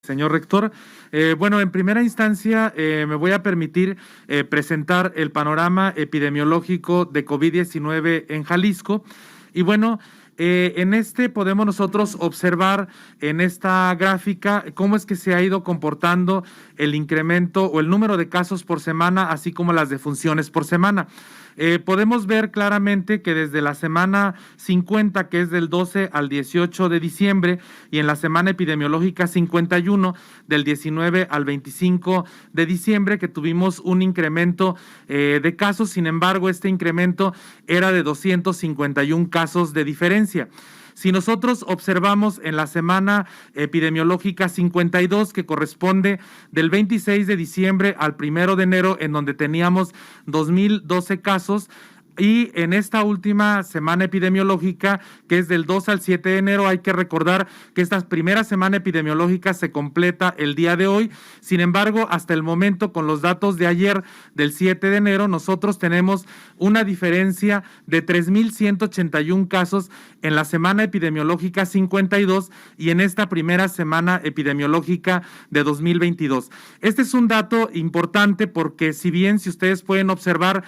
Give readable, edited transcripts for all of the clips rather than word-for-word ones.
Señor rector, bueno, en primera instancia me voy a permitir presentar el panorama epidemiológico de COVID-19 en Jalisco. Y bueno, en este podemos nosotros observar en esta gráfica cómo es que se ha ido comportando el incremento o el número de casos por semana, así como las defunciones por semana. Podemos ver claramente que desde la semana 50, que es del 12 al 18 de diciembre, y en la semana epidemiológica 51, del 19 al 25 de diciembre, que tuvimos un incremento de casos. Sin embargo, este incremento era de 251 casos de diferencia. Si nosotros observamos en la semana epidemiológica 52, que corresponde del 26 de diciembre al 1 de enero, en donde teníamos 2,012 casos, y en esta última semana epidemiológica, que es del 2 al 7 de enero, hay que recordar que esta primera semana epidemiológica se completa el día de hoy. Sin embargo, hasta el momento, con los datos de ayer, del 7 de enero, nosotros tenemos una diferencia de 3,181 casos en la semana epidemiológica 52 y en esta primera semana epidemiológica de 2022. Este es un dato importante porque, si bien, si ustedes pueden observar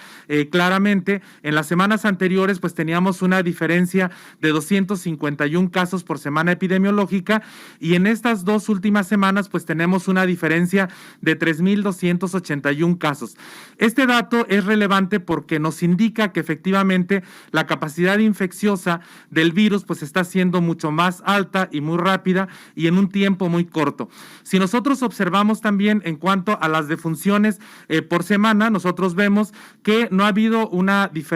claramente, en las semanas anteriores pues teníamos una diferencia de 251 casos por semana epidemiológica, y en estas dos últimas semanas pues tenemos una diferencia de 3,281 casos. Este dato es relevante porque nos indica que efectivamente la capacidad infecciosa del virus pues está siendo mucho más alta y muy rápida y en un tiempo muy corto. Si nosotros observamos también en cuanto a las defunciones por semana, nosotros vemos que no ha habido una diferencia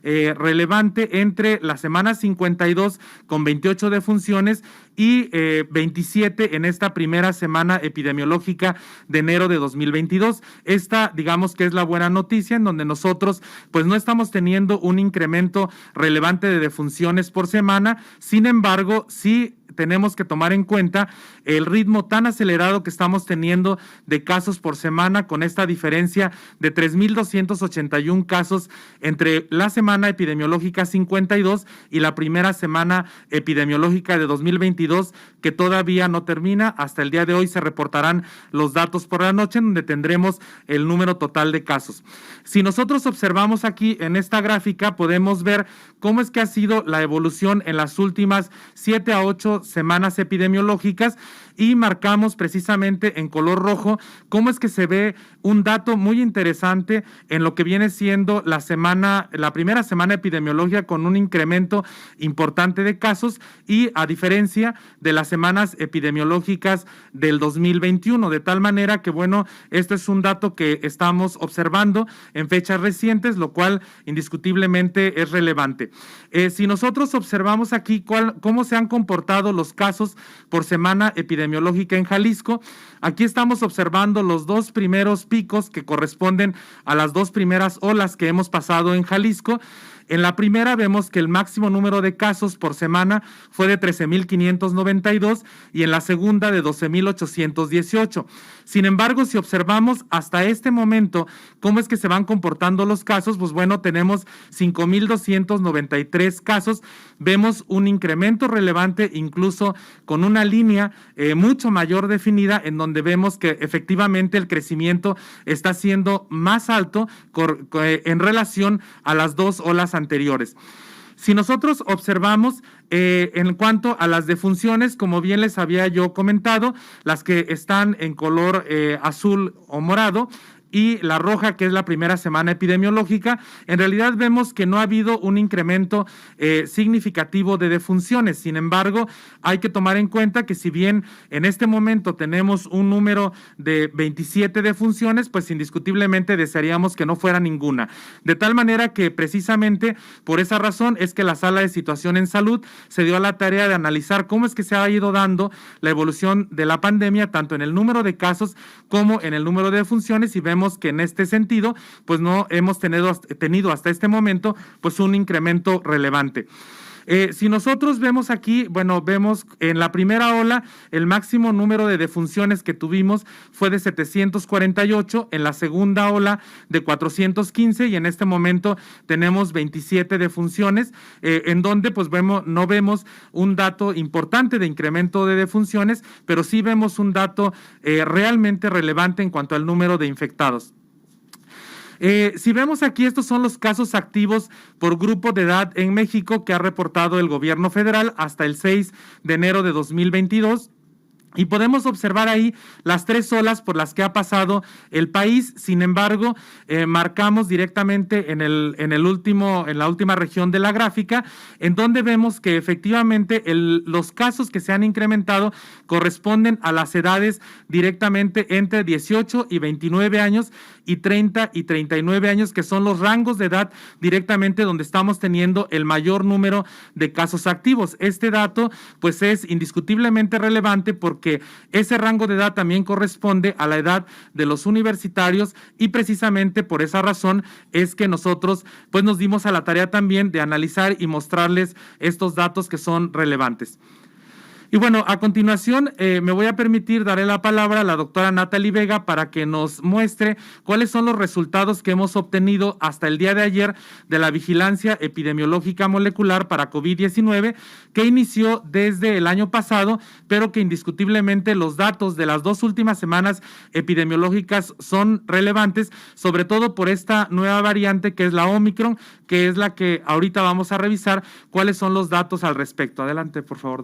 relevante entre la semana 52 con 28 defunciones y 27 en esta primera semana epidemiológica de enero de 2022. Esta, digamos que es la buena noticia, en donde nosotros pues no estamos teniendo un incremento relevante de defunciones por semana. Sin embargo, sí tenemos que tomar en cuenta el ritmo tan acelerado que estamos teniendo de casos por semana, con esta diferencia de 3,281 casos entre la semana epidemiológica 52 y la primera semana epidemiológica de 2022, que todavía no termina. Hasta el día de hoy se reportarán los datos por la noche, en donde tendremos el número total de casos. Si nosotros observamos aquí en esta gráfica, podemos ver cómo es que ha sido la evolución en las últimas 7 a 8 semanas epidemiológicas, y marcamos precisamente en color rojo cómo es que se ve un dato muy interesante en lo que viene siendo la primera semana epidemiológica, con un incremento importante de casos, y a diferencia de las semanas epidemiológicas del 2021, de tal manera que, bueno, esto es un dato que estamos observando en fechas recientes, lo cual indiscutiblemente es relevante. Si nosotros observamos aquí cómo se han comportado los casos por semana epidemiológica en Jalisco, aquí estamos observando los dos primeros picos que corresponden a las dos primeras olas que hemos pasado en Jalisco. En la primera vemos que el máximo número de casos por semana fue de 13,592 y en la segunda de 12,818. Sin embargo, si observamos hasta este momento cómo es que se van comportando los casos, pues bueno, tenemos 5,293 casos. Vemos un incremento relevante, incluso con una línea mucho mayor definida, en donde vemos que efectivamente el crecimiento está siendo más alto en relación a las dos olas anteriores. Si nosotros observamos en cuanto a las defunciones, como bien les había yo comentado, las que están en color azul o morado, y la roja, que es la primera semana epidemiológica, en realidad vemos que no ha habido un incremento significativo de defunciones. Sin embargo, hay que tomar en cuenta que, si bien en este momento tenemos un número de 27 defunciones, pues indiscutiblemente desearíamos que no fuera ninguna. De tal manera que, precisamente por esa razón, es que la Sala de Situación en Salud se dio a la tarea de analizar cómo es que se ha ido dando la evolución de la pandemia, tanto en el número de casos como en el número de defunciones, y vemos que en este sentido pues no hemos tenido hasta este momento pues un incremento relevante. Si nosotros vemos aquí, bueno, vemos en la primera ola el máximo número de defunciones que tuvimos fue de 748, en la segunda ola de 415 y en este momento tenemos 27 defunciones, en donde pues no vemos un dato importante de incremento de defunciones, pero sí vemos un dato realmente relevante en cuanto al número de infectados. Si vemos aquí, estos son los casos activos por grupo de edad en México que ha reportado el gobierno federal hasta el 6 de enero de 2022. Y podemos observar ahí las 3 olas por las que ha pasado el país. Sin embargo, marcamos directamente en la última región de la gráfica, en donde vemos que efectivamente los casos que se han incrementado corresponden a las edades directamente entre 18 y 29 años y 30 y 39 años, que son los rangos de edad directamente donde estamos teniendo el mayor número de casos activos. Este dato pues es indiscutiblemente relevante porque ese rango de edad también corresponde a la edad de los universitarios y precisamente por esa razón es que nosotros pues nos dimos a la tarea también de analizar y mostrarles estos datos que son relevantes. Y bueno, a continuación me voy a permitir darle la palabra a la doctora Natalie Vega para que nos muestre cuáles son los resultados que hemos obtenido hasta el día de ayer de la vigilancia epidemiológica molecular para COVID-19 que inició desde el año pasado, pero que indiscutiblemente los datos de las 2 últimas semanas epidemiológicas son relevantes, sobre todo por esta nueva variante que es la Omicron, que es la que ahorita vamos a revisar cuáles son los datos al respecto. Adelante, por favor.